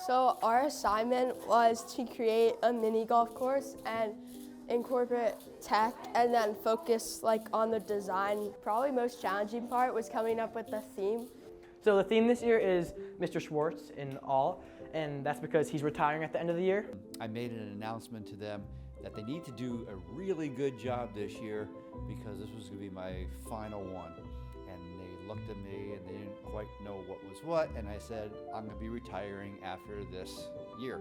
So our assignment was to create a mini golf course and incorporate tech and then focus on the design. Probably most challenging part was coming up with the theme. So the theme this year is Mr. Schwartz in all, and that's because he's retiring at the end of the year. I made an announcement to them that they need to do a really good job this year because this was going to be my final one. And they looked at me and they didn't quite know what was what, and I said, I'm going to be retiring after this year.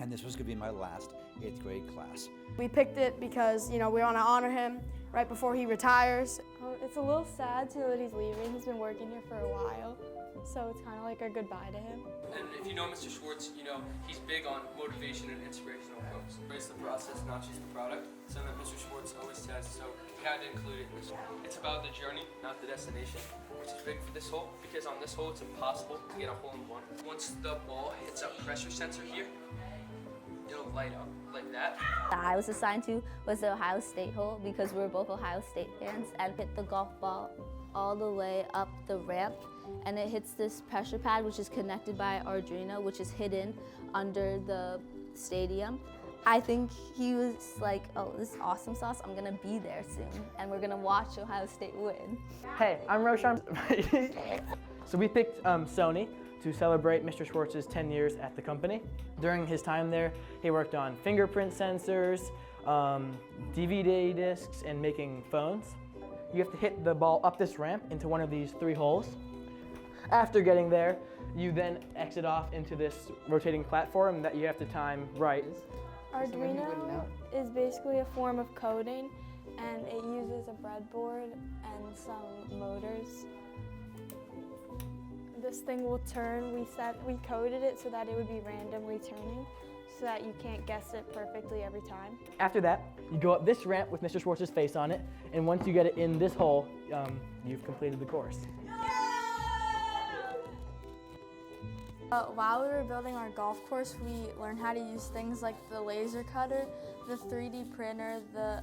And this was going to be my last 8th grade class. We picked it because, we want to honor him right before he retires. It's a little sad to know that he's leaving. He's been working here for a while, so it's kind of like our goodbye to him. And if you know Mr. Schwartz, you know he's big on motivation and inspirational quotes. Embrace the process, not just the product. Something that Mr. Schwartz always says, so we had to include it in this. It's about the journey, not the destination, which is big for this hole, because on this hole it's impossible to get a hole in one. Once the ball hits a pressure sensor here, it'll light up like that. I was assigned to was the Ohio State hole because we were both Ohio State fans, and hit the golf ball all the way up the ramp, and it hits this pressure pad which is connected by Arduino, which is hidden under the stadium. I think he was like, oh, this is awesome sauce, I'm gonna be there soon, and we're gonna watch Ohio State win. Hey, I'm Roshan. So we picked Sony to celebrate Mr. Schwartz's 10 years at the company. During his time there, he worked on fingerprint sensors, DVD discs, and making phones. You have to hit the ball up this ramp into one of these 3 holes. After getting there, you then exit off into this rotating platform that you have to time right. Arduino is basically a form of coding, and it uses a breadboard and some motors. This thing will turn. We coded it so that it would be randomly turning, so that you can't guess it perfectly every time. After that, you go up this ramp with Mr. Schwartz's face on it, and once you get it in this hole, you've completed the course. While we were building our golf course, we learned how to use things like the laser cutter, the 3D printer, the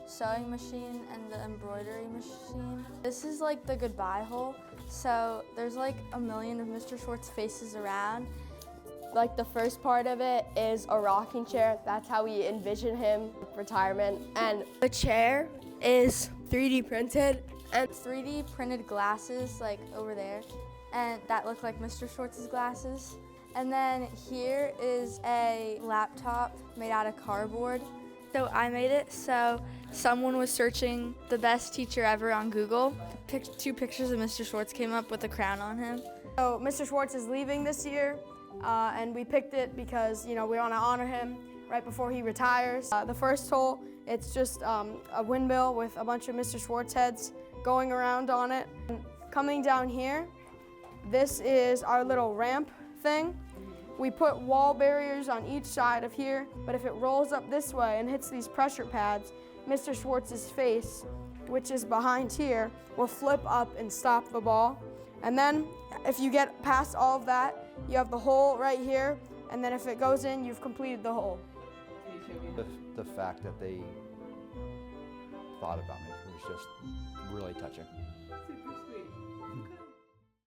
sewing machine, and the embroidery machine. This is like the goodbye hole, so there's like a million of Mr. Schwartz faces around. Like the first part of it is a rocking chair. That's how we envision him retirement. And the chair is 3D printed and 3D printed glasses like over there, and that look like Mr. Schwartz's glasses. And then here is a laptop made out of cardboard. So I made it so someone was searching the best teacher ever on Google. 2 pictures of Mr. Schwartz came up with a crown on him. So Mr. Schwartz is leaving this year, and we picked it because we want to honor him right before he retires. The first hole, it's just a windmill with a bunch of Mr. Schwartz heads going around on it. And coming down here, this is our little ramp thing. We put wall barriers on each side of here, but if it rolls up this way and hits these pressure pads, Mr. Schwartz's face, which is behind here, will flip up and stop the ball. And then if you get past all of that, you have the hole right here, and then if it goes in, you've completed the hole. The fact that they thought about me was just really touching.